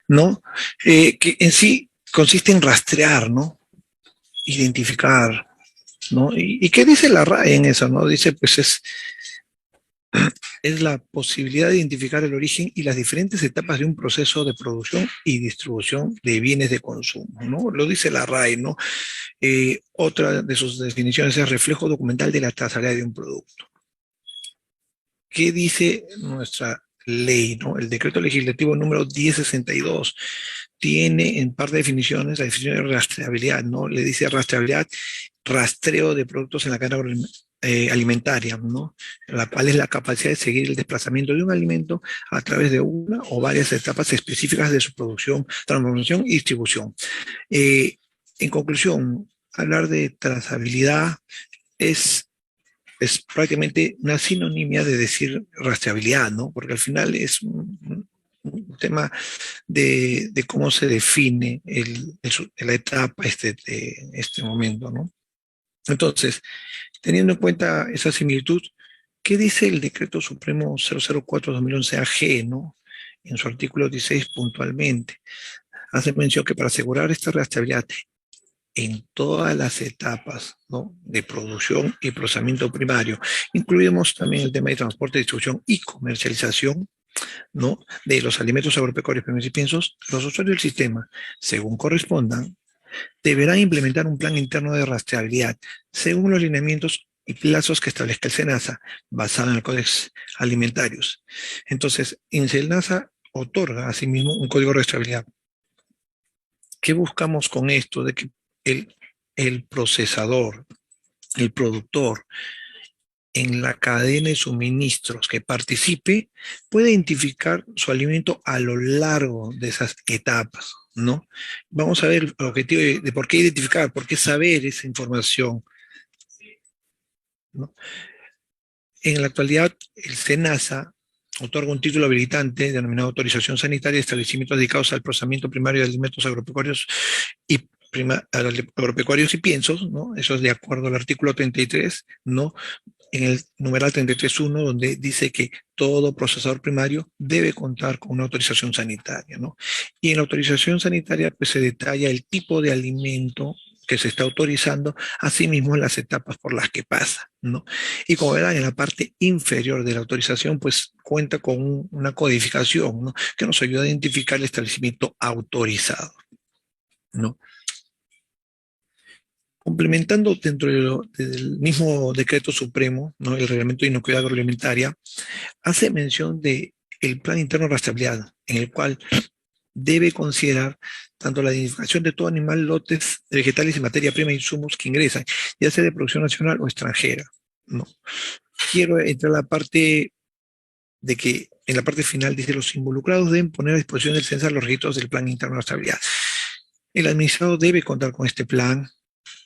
¿no? Que en sí consiste en rastrear, ¿no? Identificar, ¿no? ¿Y qué dice la RAE en eso, no? Dice, pues es la posibilidad de identificar el origen y las diferentes etapas de un proceso de producción y distribución de bienes de consumo, ¿no? Lo dice la RAE, ¿no? Otra de sus definiciones es reflejo documental de la trazabilidad de un producto. ¿Qué dice nuestra ley, ¿no? El decreto legislativo número 1062 tiene en par de definiciones la definición de rastreabilidad, ¿no? Le dice rastreabilidad, rastreo de productos en la cadena alimentaria, ¿no? La cual es la capacidad de seguir el desplazamiento de un alimento a través de una o varias etapas específicas de su producción, transformación y distribución. Eh, en conclusión, hablar de trazabilidad es es prácticamente una sinonimia de decir rastreabilidad, ¿no? Porque al final es un tema de cómo se define la etapa de este momento, ¿no? Entonces, teniendo en cuenta esa similitud, ¿qué dice el Decreto Supremo 004-2011 AG, ¿no? En su artículo 16 puntualmente, hace mención que para asegurar esta rastreabilidad en todas las etapas, ¿no? De producción y procesamiento primario. Incluimos también el tema de transporte, distribución y comercialización, ¿no? De los alimentos agropecuarios, primeros y piensos. Los usuarios del sistema, según correspondan, deberán implementar un plan interno de rastreabilidad según los lineamientos y plazos que establezca el SENASA, basado en el Códex Alimentarios. Entonces, el SENASA otorga asimismo un código de rastreabilidad. ¿Qué buscamos con esto? De que el, el procesador, el productor en la cadena de suministros que participe puede identificar su alimento a lo largo de esas etapas, ¿no? Vamos a ver el objetivo de por qué identificar, por qué saber esa información, ¿no? En la actualidad, el SENASA otorga un título habilitante denominado autorización sanitaria de establecimientos dedicados al procesamiento primario de alimentos agropecuarios y agropecuarios y piensos, ¿no? Eso es de acuerdo al artículo 33, ¿no? En el numeral 33.1, donde dice que todo procesador primario debe contar con una autorización sanitaria, ¿no? Y en la autorización sanitaria pues, se detalla el tipo de alimento que se está autorizando, asimismo las etapas por las que pasa, ¿no? Y como verán, en la parte inferior de la autorización, pues cuenta con una codificación, ¿no? Que nos ayuda a identificar el establecimiento autorizado, ¿no? Complementando dentro del mismo decreto supremo, ¿no? El reglamento de inocuidad agroalimentaria, hace mención de el plan interno de rastreabilidad, en el cual debe considerar tanto la identificación de todo animal, lotes de vegetales y materia prima e insumos que ingresan, ya sea de producción nacional o extranjera, ¿no? Quiero entrar a la parte de que en la parte final dice los involucrados deben poner a disposición del CENSA los registros del plan interno de rastreabilidad. El administrador debe contar con este plan,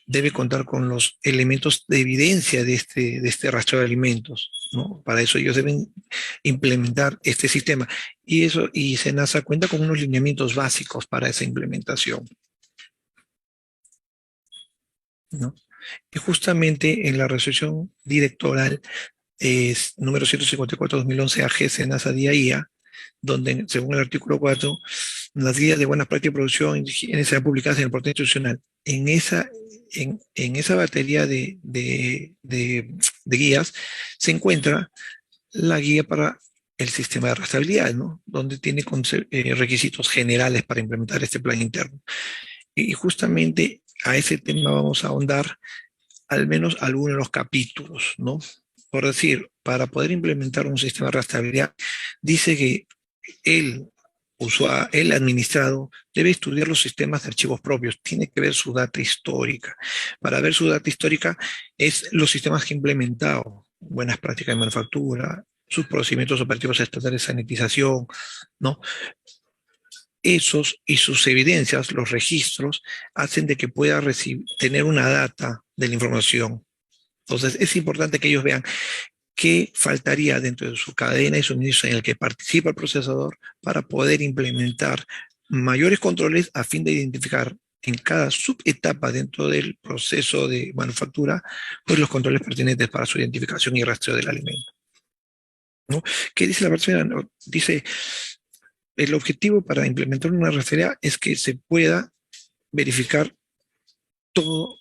debe contar con los elementos de evidencia de este rastreo de alimentos, ¿no? Para eso ellos deben implementar este sistema. Y SENASA cuenta con unos lineamientos básicos para esa implementación, ¿no? Y justamente en la resolución directoral es número 154-2011 AG SENASA día IA, donde según el artículo 4 las guías de buenas prácticas de producción y higiene serán publicadas en el portal institucional. En esa batería de guías se encuentra la guía para el sistema de rastreabilidad, ¿no? Donde tiene requisitos generales para implementar este plan interno. Y justamente a ese tema vamos a ahondar al menos algunos de los capítulos, ¿no? Por decir, para poder implementar un sistema de rastreabilidad, dice que el el administrado debe estudiar los sistemas de archivos propios, tiene que ver su data histórica. Para ver su data histórica es los sistemas que ha implementado, buenas prácticas de manufactura, sus procedimientos operativos estatales de sanitización, ¿no? Esos y sus evidencias, los registros, hacen de que pueda tener una data de la información. Entonces, es importante que ellos vean qué faltaría dentro de su cadena de suministro en el que participa el procesador para poder implementar mayores controles a fin de identificar en cada subetapa dentro del proceso de manufactura, pues los controles pertinentes para su identificación y rastreo del alimento, ¿no? ¿Qué dice la persona? No, dice, el objetivo para implementar una rastreabilidad es que se pueda verificar todo,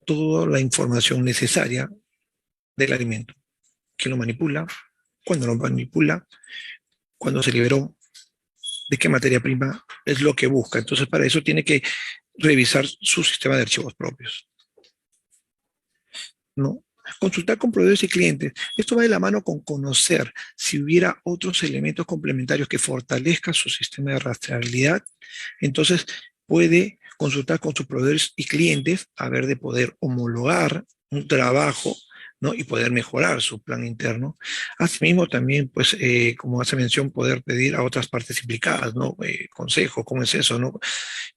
toda la información necesaria del alimento. ¿Quién lo manipula? ¿Cuándo lo manipula? ¿Cuándo se liberó? ¿De qué materia prima? Es lo que busca. Entonces, para eso tiene que revisar su sistema de archivos propios, ¿no? Consultar con proveedores y clientes. Esto va de la mano con conocer si hubiera otros elementos complementarios que fortalezcan su sistema de rastreabilidad. Entonces, puede consultar con sus proveedores y clientes a ver de poder homologar un trabajo, ¿no? Y poder mejorar su plan interno. Asimismo, también, pues, como hace mención, poder pedir a otras partes implicadas, ¿no? Consejo, ¿cómo es eso, no?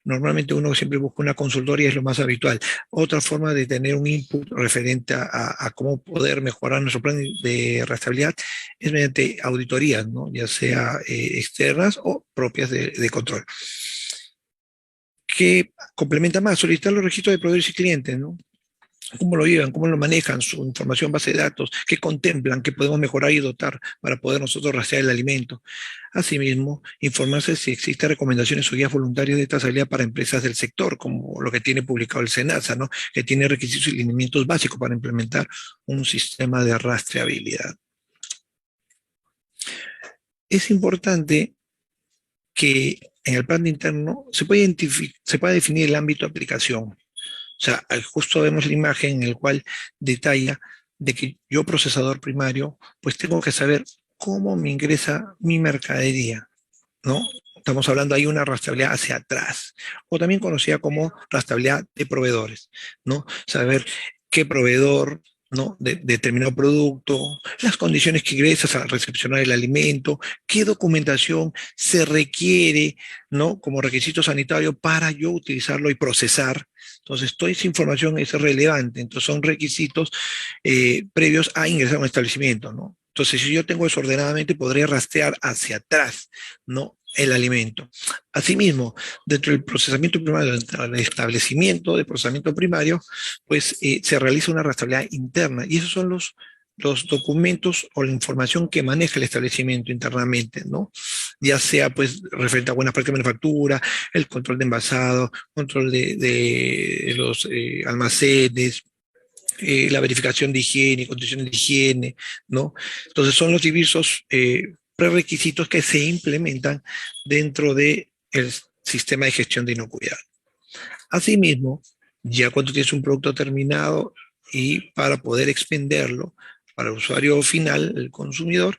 Normalmente uno siempre busca una consultoría, es lo más habitual. Otra forma de tener un input referente a cómo poder mejorar nuestro plan de rastreabilidad es mediante auditorías, ¿no? Ya sea externas o propias de control. ¿Qué complementa más? Solicitar los registros de proveedores y clientes, ¿no? ¿Cómo lo llevan? ¿Cómo lo manejan? Su información base de datos, ¿qué contemplan? ¿Qué podemos mejorar y dotar para poder nosotros rastrear el alimento? Asimismo, informarse si existen recomendaciones o guías voluntarias de trazabilidad para empresas del sector, como lo que tiene publicado el SENASA, ¿no? Que tiene requisitos y lineamientos básicos para implementar un sistema de rastreabilidad. Es importante que en el plan interno se pueda definir el ámbito de aplicación. O sea, justo vemos la imagen en el cual detalla de que yo, procesador primario, pues tengo que saber cómo me ingresa mi mercadería, ¿no? Estamos hablando ahí de una rastreabilidad hacia atrás, o también conocida como rastreabilidad de proveedores, ¿no? Saber qué proveedor, ¿no? De determinado producto, las condiciones que ingresas al recepcionar el alimento, qué documentación se requiere, ¿no? Como requisito sanitario para yo utilizarlo y procesar. Entonces, toda esa información es relevante. Entonces, son requisitos previos a ingresar a un establecimiento, ¿no? Entonces, si yo tengo eso ordenadamente, podría rastrear hacia atrás, ¿no? El alimento. Asimismo, dentro del procesamiento primario, dentro del establecimiento de procesamiento primario, pues se realiza una rastreabilidad interna y esos son los documentos o la información que maneja el establecimiento internamente, ¿no? Ya sea pues referente a buenas prácticas de manufactura, el control de envasado, control de los almacenes, la verificación de higiene, condiciones de higiene, ¿no? Entonces son los diversos prerequisitos que se implementan dentro del sistema de gestión de inocuidad. Asimismo, ya cuando tienes un producto terminado y para poder expenderlo para el usuario final, el consumidor,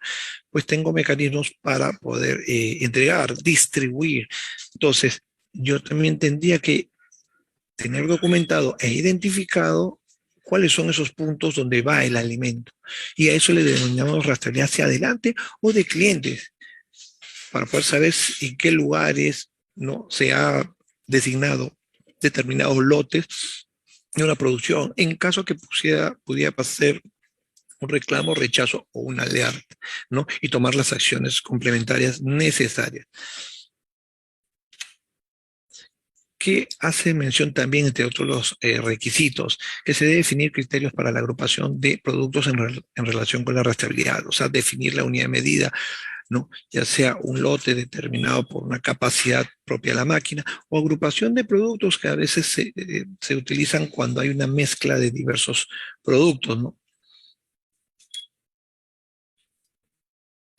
pues tengo mecanismos para poder entregar, distribuir. Entonces, yo también tendría que tener documentado e identificado cuáles son esos puntos donde va el alimento. Y a eso le denominamos rastreabilidad hacia adelante o de clientes, para poder saber en qué lugares no se ha designado determinados lotes de una producción, en caso que pudiera pasar un reclamo, rechazo o una alerta, ¿no? Y tomar las acciones complementarias necesarias. Que hace mención también, entre otros los requisitos, que se debe definir criterios para la agrupación de productos en relación con la rastreabilidad, o sea, definir la unidad de medida, ¿no? Ya sea un lote determinado por una capacidad propia de la máquina o agrupación de productos que a veces se utilizan cuando hay una mezcla de diversos productos, ¿no?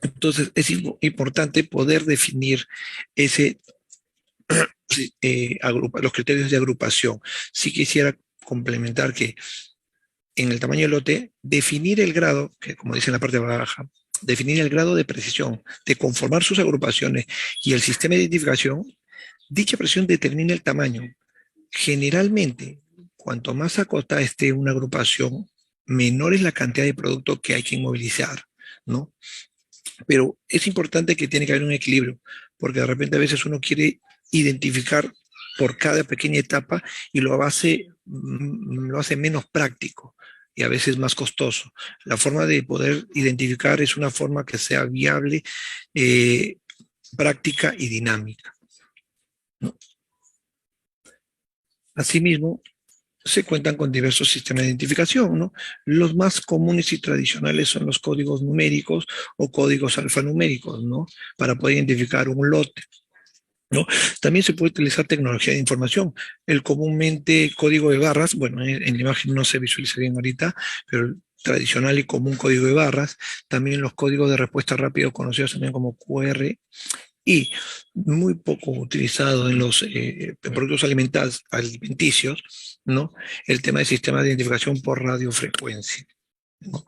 Entonces, es importante poder definir ese, los criterios de agrupación. Si quisiera complementar que en el tamaño del lote, definir el grado, que como dice en la parte baja, definir el grado de precisión, de conformar sus agrupaciones y el sistema de identificación, dicha precisión determina el tamaño. Generalmente, cuanto más acotada esté una agrupación, menor es la cantidad de producto que hay que inmovilizar, ¿no? Pero es importante que tiene que haber un equilibrio, porque de repente a veces uno quiere identificar por cada pequeña etapa y lo hace menos práctico y a veces más costoso. La forma de poder identificar es una forma que sea viable, eh, práctica y dinámica, ¿no? Asimismo, se cuentan con diversos sistemas de identificación, ¿no? Los más comunes y tradicionales son los códigos numéricos o códigos alfanuméricos, ¿no? Para poder identificar un lote, ¿no? También se puede utilizar tecnología de información. El comúnmente código de barras, bueno, en la imagen no se visualiza bien ahorita, pero el tradicional y común código de barras, también los códigos de respuesta rápido conocidos también como QR y muy poco utilizado en los productos alimenticios, ¿no? El tema del sistema de identificación por radiofrecuencia, ¿no?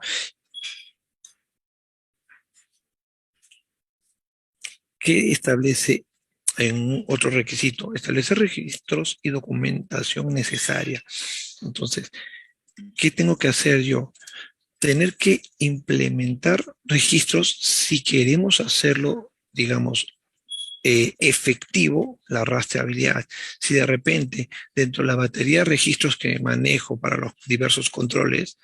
Que establece en otro requisito, establecer registros y documentación necesaria. Entonces, ¿qué tengo que hacer yo? Tener que implementar registros si queremos hacerlo, digamos, efectivo la rastreabilidad. Si de repente dentro de la batería de registros que manejo para los diversos controles,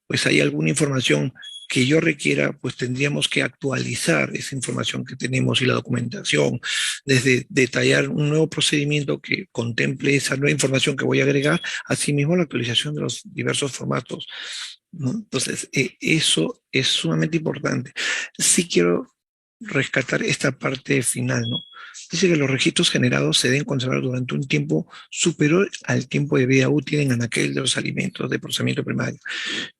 pues hay alguna información que yo requiera, pues tendríamos que actualizar esa información que tenemos y la documentación, desde detallar un nuevo procedimiento que contemple esa nueva información que voy a agregar, asimismo la actualización de los diversos formatos, ¿no? Entonces, eso es sumamente importante. Sí quiero rescatar esta parte final, ¿no? Dice que los registros generados se deben conservar durante un tiempo superior al tiempo de vida útil en anaquel de los alimentos de procesamiento primario.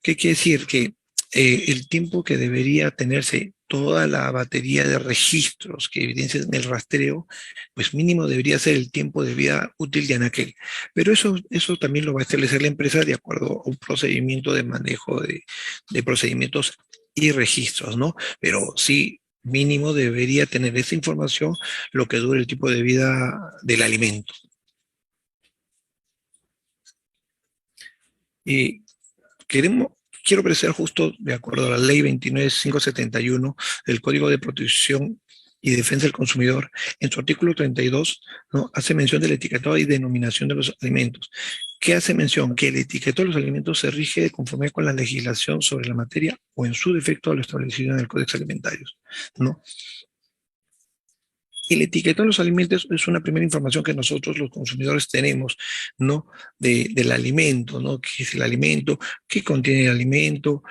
¿Qué quiere decir? Que el tiempo que debería tenerse toda la batería de registros que evidencian el rastreo, pues mínimo debería ser el tiempo de vida útil de anaquel. Pero eso también lo va a establecer la empresa de acuerdo a un procedimiento de manejo de procedimientos y registros, ¿no? Pero sí, mínimo debería tener esa información lo que dure el tipo de vida del alimento. Y queremos, quiero precisar justo de acuerdo a la ley 29571 del Código de Protección y Defensa del Consumidor, en su artículo 32, ¿no? Hace mención del etiquetado y denominación de los alimentos. ¿Qué hace mención? Que el etiquetado de los alimentos se rige de conformidad con la legislación sobre la materia o en su defecto a lo establecido en el Códex Alimentarios, ¿no? El etiquetado de los alimentos es una primera información que nosotros los consumidores tenemos, ¿no? Del alimento, ¿no? ¿Qué es el alimento? ¿Qué contiene el alimento?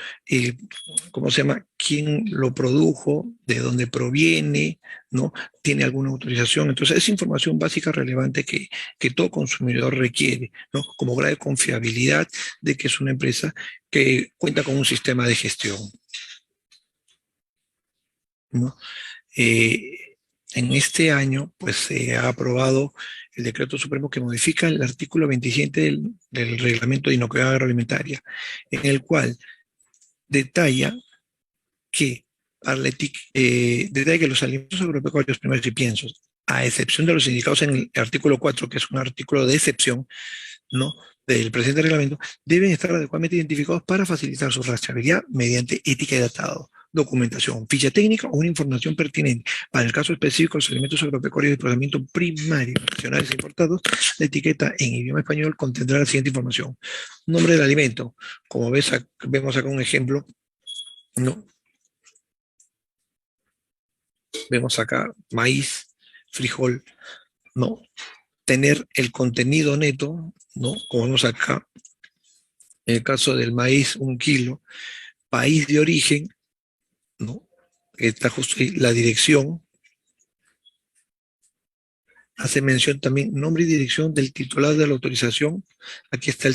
¿Cómo se llama? ¿Quién lo produjo? ¿De dónde proviene? ¿No? ¿Tiene alguna autorización? Entonces, es información básica relevante que todo consumidor requiere, ¿no? Como grado de confiabilidad de que es una empresa que cuenta con un sistema de gestión, ¿no? En este año, pues se ha aprobado el decreto supremo que modifica el artículo 27 del reglamento de inocuidad agroalimentaria, en el cual detalla que, detalla que los alimentos agropecuarios primarios y piensos, a excepción de los indicados en el artículo 4, que es un artículo de excepción, ¿no? Del presente reglamento, deben estar adecuadamente identificados para facilitar su rastreabilidad mediante etiquetado, documentación, ficha técnica o una información pertinente. Para el caso específico de los alimentos agropecuarios de procesamiento primario, nacionales e importados, la etiqueta en idioma español contendrá la siguiente información. Nombre del alimento. Como vemos acá un ejemplo, ¿no? Vemos acá maíz, frijol, ¿no? Tener el contenido neto, ¿no? Como vemos acá, en el caso del maíz, 1 kilo, país de origen, ¿no? Está justo ahí, la dirección, hace mención también nombre y dirección del titular de la autorización, aquí está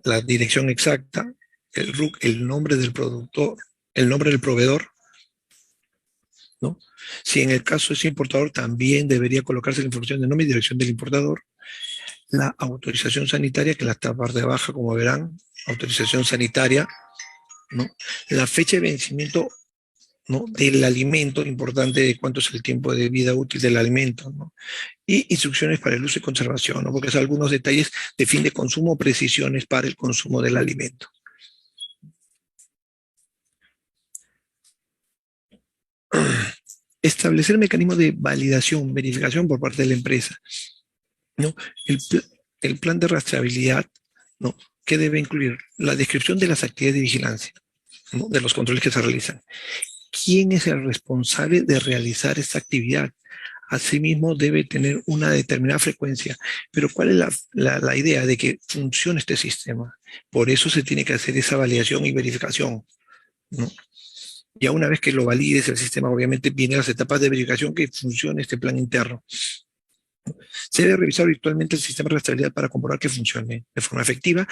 la dirección exacta, el RUC, el nombre del productor, el nombre del proveedor, ¿no? Si en el caso es importador, también debería colocarse la información de nombre y dirección del importador, la autorización sanitaria, que la está parte de baja, como verán, autorización sanitaria, ¿no? La fecha de vencimiento, ¿no? Del alimento, importante de cuánto es el tiempo de vida útil del alimento, ¿no? Y instrucciones para el uso y conservación, ¿no? Porque son algunos detalles de fin de consumo, precisiones para el consumo del alimento. Establecer mecanismos de validación, verificación por parte de la empresa, ¿no? El, el plan de rastreabilidad, ¿no? Que debe incluir la descripción de las actividades de vigilancia, ¿no? De los controles que se realizan. ¿Quién es el responsable de realizar esta actividad? Asimismo, debe tener una determinada frecuencia. Pero ¿cuál es la idea de que funcione este sistema? Por eso se tiene que hacer esa validación y verificación, ¿no? Ya una vez que lo valides el sistema, obviamente vienen las etapas de verificación que funcione este plan interno. Se debe revisar virtualmente el sistema de rastreabilidad para comprobar que funcione de forma efectiva.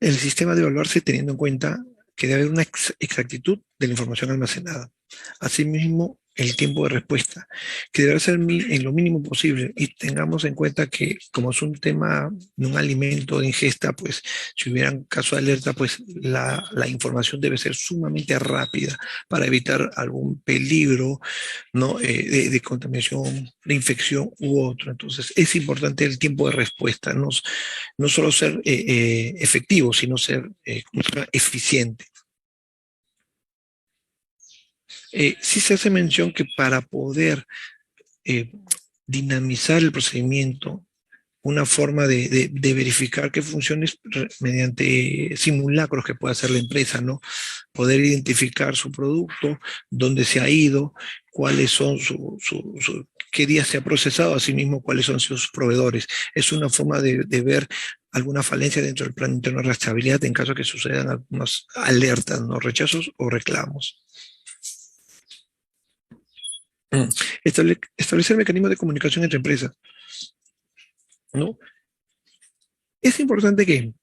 El sistema debe evaluarse teniendo en cuenta que debe haber una exactitud de la información almacenada. Asimismo, el tiempo de respuesta, que debe ser en lo mínimo posible, y tengamos en cuenta que como es un tema de un alimento de ingesta, pues si hubiera un caso de alerta, pues la información debe ser sumamente rápida para evitar algún peligro, ¿no? De contaminación, de infección u otro. Entonces es importante el tiempo de respuesta, no solo ser efectivo, sino ser eficiente. Sí se hace mención que para poder eh, dinamizar el procedimiento, una forma de verificar que funcione es mediante simulacros que pueda hacer la empresa, ¿no? Poder identificar su producto, dónde se ha ido, cuáles son qué días se ha procesado, asimismo cuáles son sus proveedores. Es una forma de ver alguna falencia dentro del plan interno de rastreabilidad en caso de que sucedan algunas alertas, ¿no? Rechazos o reclamos. Establecer mecanismos de comunicación entre empresas, ¿no? Es importante que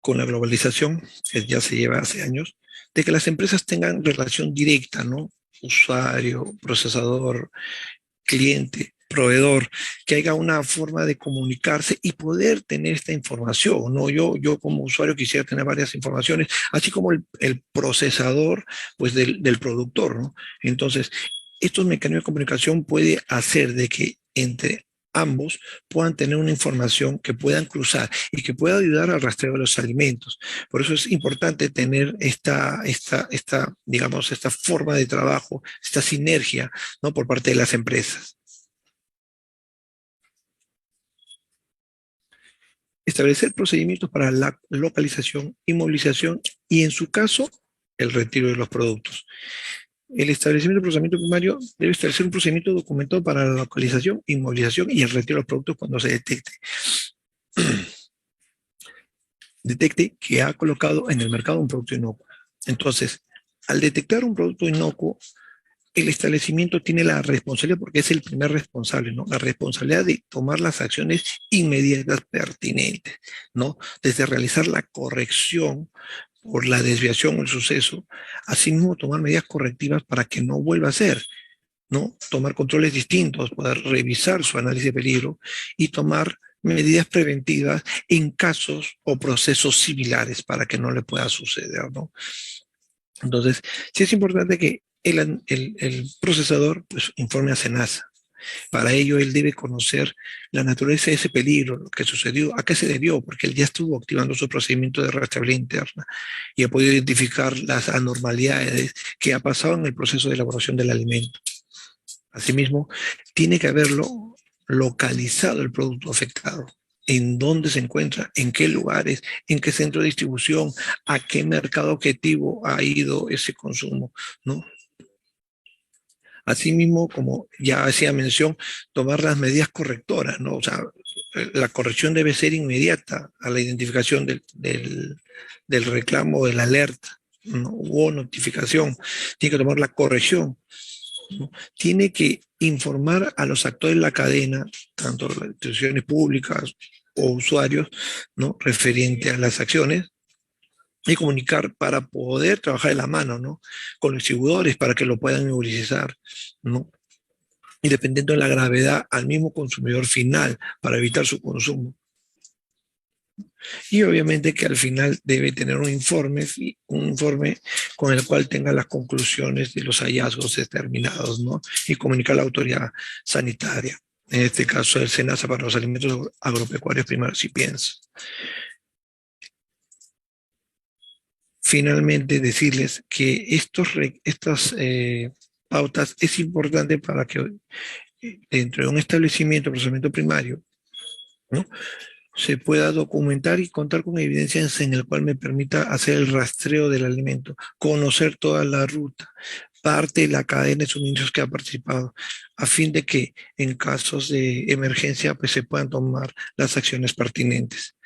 con la globalización, que ya se lleva hace años, de que las empresas tengan relación directa, ¿no? Usuario, procesador, cliente, proveedor, que haya una forma de comunicarse y poder tener esta información, ¿no? Yo como usuario quisiera tener varias informaciones, así como el procesador, pues del productor, ¿no? Entonces, estos mecanismos de comunicación puede hacer de que entre ambos puedan tener una información que puedan cruzar y que pueda ayudar al rastreo de los alimentos. Por eso es importante tener digamos, esta forma de trabajo, esta sinergia, ¿no? Por parte de las empresas. Establecer procedimientos para la localización, inmovilización y, en su caso, el retiro de los productos. El establecimiento del procedimiento primario debe establecer un procedimiento documentado para la localización, inmovilización y el retiro de los productos cuando se detecte que ha colocado en el mercado un producto inocuo. Entonces, al detectar un producto inocuo, el establecimiento tiene la responsabilidad, porque es el primer responsable, ¿no? La responsabilidad de tomar las acciones inmediatas pertinentes, ¿no? Desde realizar la corrección por la desviación o el suceso, asimismo tomar medidas correctivas para que no vuelva a ser, ¿no? Tomar controles distintos, poder revisar su análisis de peligro y tomar medidas preventivas en casos o procesos similares para que no le pueda suceder, ¿no? Entonces, sí es importante que el procesador pues, informe a SENASA. Para ello, él debe conocer la naturaleza de ese peligro, lo que sucedió, a qué se debió, porque él ya estuvo activando su procedimiento de rastreabilidad interna y ha podido identificar las anormalidades que ha pasado en el proceso de elaboración del alimento. Asimismo, tiene que haberlo localizado el producto afectado, en dónde se encuentra, en qué lugares, en qué centro de distribución, a qué mercado objetivo ha ido ese consumo, ¿no? Asimismo, como ya hacía mención, tomar las medidas correctoras, ¿no? O sea, la corrección debe ser inmediata a la identificación del reclamo, de la alerta, ¿no? O notificación. Tiene que tomar la corrección, ¿no? Tiene que informar a los actores de la cadena, tanto las instituciones públicas o usuarios, ¿no? Referente a las acciones y comunicar para poder trabajar de la mano, ¿no? Con los distribuidores para que lo puedan movilizar, ¿no? Y dependiendo de la gravedad al mismo consumidor final para evitar su consumo. Y obviamente que al final debe tener un informe con el cual tenga las conclusiones de los hallazgos determinados, ¿no? Y comunicar a la autoridad sanitaria. En este caso, el SENASA para los alimentos agropecuarios primarios y pienso. Finalmente, decirles que estas pautas es importante para que dentro de un establecimiento, procedimiento primario, ¿no? Se pueda documentar y contar con evidencias en el cual me permita hacer el rastreo del alimento, conocer toda la ruta, parte de la cadena de suministros que ha participado, a fin de que en casos de emergencia pues, se puedan tomar las acciones pertinentes.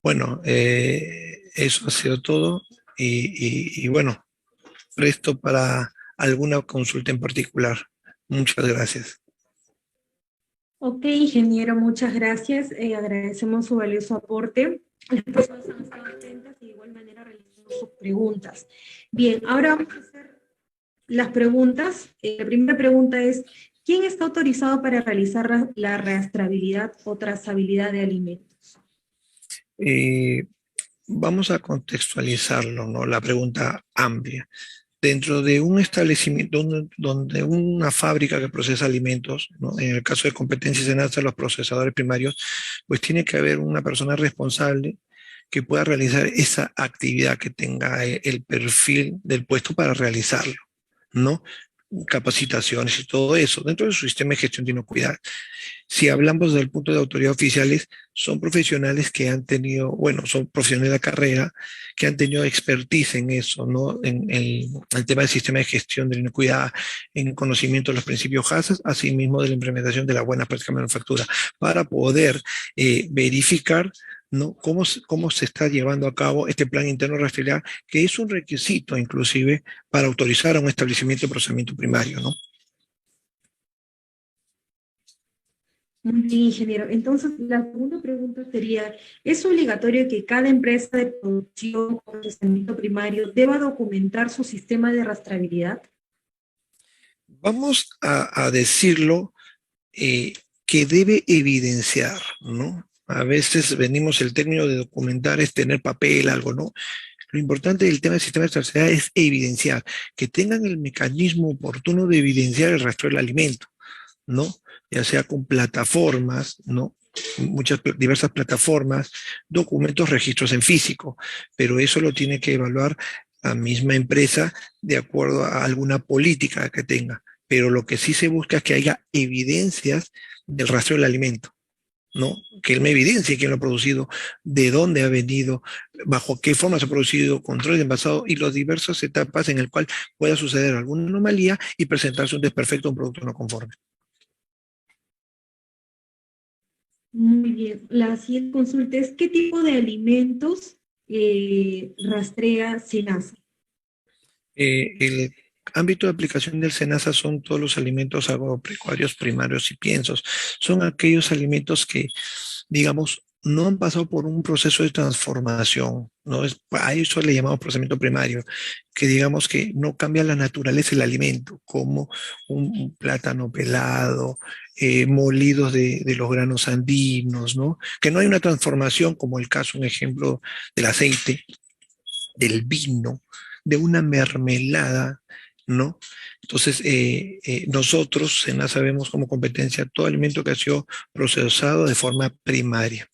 Bueno, eso ha sido todo y bueno, presto para alguna consulta en particular. Muchas gracias. Ok, ingeniero, muchas gracias. Agradecemos su valioso aporte. Las personas han estado atentas y de igual manera realizando sus preguntas. Bien, ahora vamos a hacer las preguntas. La primera pregunta es, ¿quién está autorizado para realizar la rastreabilidad o trazabilidad de alimentos? Eh, Vamos a contextualizarlo, ¿no? La pregunta amplia. Dentro de un establecimiento, donde una fábrica que procesa alimentos, ¿no? En el caso de competencias en alza, los procesadores primarios, pues tiene que haber una persona responsable que pueda realizar esa actividad, que tenga el perfil del puesto para realizarlo, ¿no? Capacitaciones y todo eso dentro de su sistema de gestión de inocuidad. Si hablamos del punto de autoridad oficiales, son profesionales que han tenido, bueno, son profesionales de la carrera que han tenido expertise en eso, ¿no? En el tema del sistema de gestión de la inocuidad, en conocimiento de los principios HACCP, asimismo de la implementación de la buena práctica de manufactura, para poder verificar, ¿no? Cómo se está llevando a cabo este plan interno de rastreabilidad, que es un requisito inclusive para autorizar a un establecimiento de procesamiento primario, ¿no? Muy bien, ingeniero. Entonces, la segunda pregunta sería, ¿es obligatorio que cada empresa de producción o procesamiento primario deba documentar su sistema de rastreabilidad? Vamos a decirlo eh, que debe evidenciar, ¿no? A veces venimos, el término de documentar es tener papel, algo, ¿no? Lo importante del tema del sistema de trazabilidad es evidenciar, que tengan el mecanismo oportuno de evidenciar el rastro del alimento, ¿no? Ya sea con plataformas, ¿no? Muchas diversas plataformas, documentos, registros en físico, pero eso lo tiene que evaluar la misma empresa de acuerdo a alguna política que tenga. Pero lo que sí se busca es que haya evidencias del rastro del alimento, ¿no? Que él me evidencie quién lo ha producido, de dónde ha venido, bajo qué forma se ha producido, control de envasado y las diversas etapas en el cual pueda suceder alguna anomalía y presentarse un desperfecto, un producto no conforme. Muy bien. La siguiente consulta es, ¿qué tipo de alimentos rastrea SENASA? El ámbito de aplicación del SENASA son todos los alimentos agropecuarios primarios y piensos. Son aquellos alimentos que, digamos, no han pasado por un proceso de transformación, ¿no? A eso le llamamos procesamiento primario, que digamos que no cambia la naturaleza del alimento, como un plátano pelado, molidos de los granos andinos, ¿no? Que no hay una transformación, como el caso, un ejemplo, del aceite, del vino, de una mermelada, ¿no? Entonces, nosotros, SENA, sabemos como competencia todo alimento que ha sido procesado de forma primaria.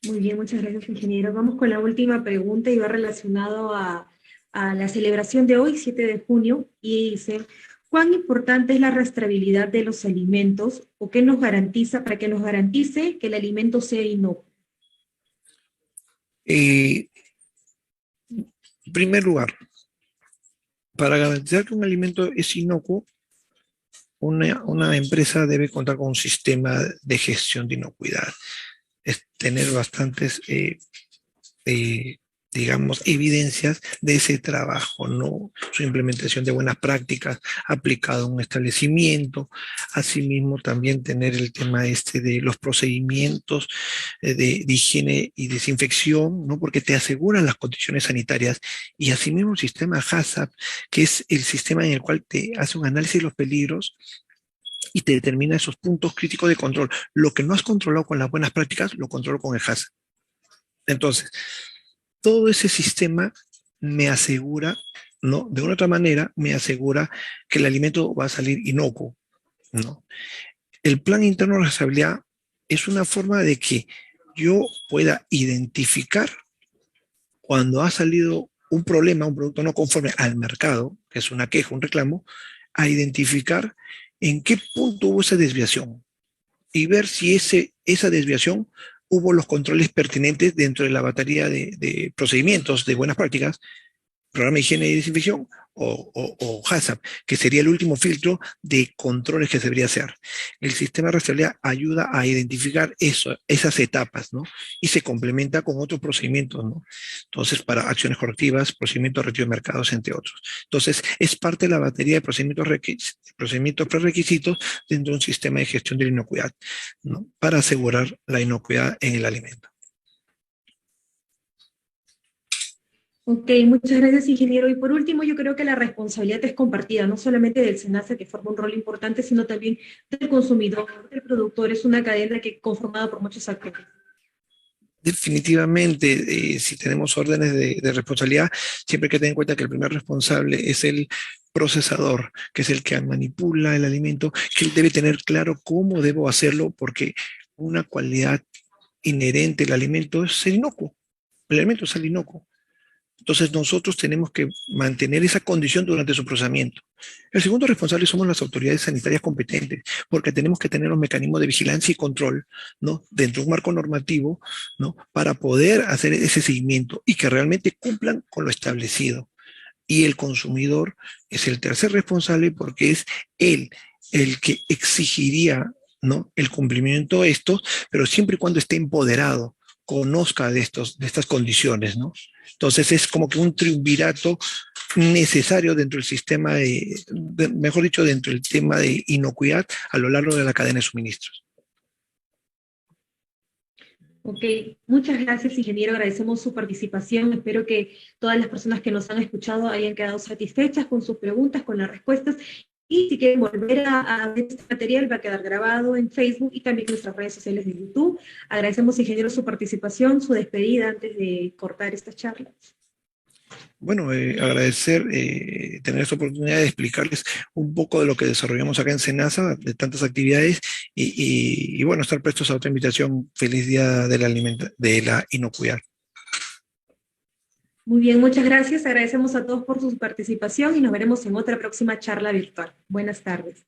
Muy bien, muchas gracias, ingeniero. Vamos con la última pregunta y va relacionado a la celebración de hoy, 7 de junio, y dice, ¿cuán importante es la rastreabilidad de los alimentos o qué nos garantiza, para que nos garantice que el alimento sea inocuo? En primer lugar, para garantizar que un alimento es inocuo, una empresa debe contar con un sistema de gestión de inocuidad, es tener bastantes eh, digamos, evidencias de ese trabajo, ¿no? Su implementación de buenas prácticas aplicado a un establecimiento, asimismo también tener el tema este de los procedimientos de higiene y desinfección, ¿no? Porque te aseguran las condiciones sanitarias y asimismo el sistema HACCP, que es el sistema en el cual te hace un análisis de los peligros y te determina esos puntos críticos de control. Lo que no has controlado con las buenas prácticas, lo controlo con el HACCP. Entonces, todo ese sistema me asegura, ¿no? De una otra manera, me asegura que el alimento va a salir inocuo, ¿no? El plan interno de responsabilidad es una forma de que yo pueda identificar cuando ha salido un problema, un producto no conforme al mercado, que es una queja, un reclamo, a identificar en qué punto hubo esa desviación y ver si esa desviación hubo los controles pertinentes dentro de la batería de procedimientos de buenas prácticas programa de higiene y desinfección, o HACCP, que sería el último filtro de controles que se debería hacer. El sistema de rastreabilidad ayuda a identificar esas etapas, ¿no? Y se complementa con otros procedimientos, ¿no? Entonces, para acciones correctivas, procedimientos de retiro de mercados, entre otros. Entonces, es parte de la batería de procedimientos prerequisitos dentro de un sistema de gestión de la inocuidad, ¿no? Para asegurar la inocuidad en el alimento. Ok, muchas gracias, ingeniero. Y por último, yo creo que la responsabilidad es compartida, no solamente del SENASA, que forma un rol importante, sino también del consumidor, del productor. Es una cadena que conformada por muchos actores. Definitivamente, si tenemos órdenes de responsabilidad, siempre hay que tener en cuenta que el primer responsable es el procesador, que es el que manipula el alimento, que él debe tener claro cómo debo hacerlo, porque una cualidad inherente del alimento es el inocuo. El alimento es el inocuo. Entonces nosotros tenemos que mantener esa condición durante su procesamiento. El segundo responsable somos las autoridades sanitarias competentes, porque tenemos que tener los mecanismos de vigilancia y control, ¿no? Dentro de un marco normativo, ¿no? Para poder hacer ese seguimiento y que realmente cumplan con lo establecido. Y el consumidor es el tercer responsable porque es él el que exigiría, ¿no? El cumplimiento de esto, pero siempre y cuando esté empoderado, conozca de estas condiciones, ¿no? Entonces es como que un triunvirato necesario dentro del sistema mejor dicho, dentro del tema de inocuidad a lo largo de la cadena de suministros. Ok, muchas gracias, ingeniero. Agradecemos su participación. Espero que todas las personas que nos han escuchado hayan quedado satisfechas con sus preguntas, con las respuestas. Y si quieren volver a ver este material, va a quedar grabado en Facebook y también en nuestras redes sociales de YouTube. Agradecemos, ingeniero, su participación, su despedida antes de cortar esta charla. Bueno, agradecer tener esta oportunidad de explicarles un poco de lo que desarrollamos acá en Senasa, de tantas actividades, y bueno, estar prestos a otra invitación. Feliz día de la inocuidad. Muy bien, muchas gracias. Agradecemos a todos por su participación y nos veremos en otra próxima charla virtual. Buenas tardes.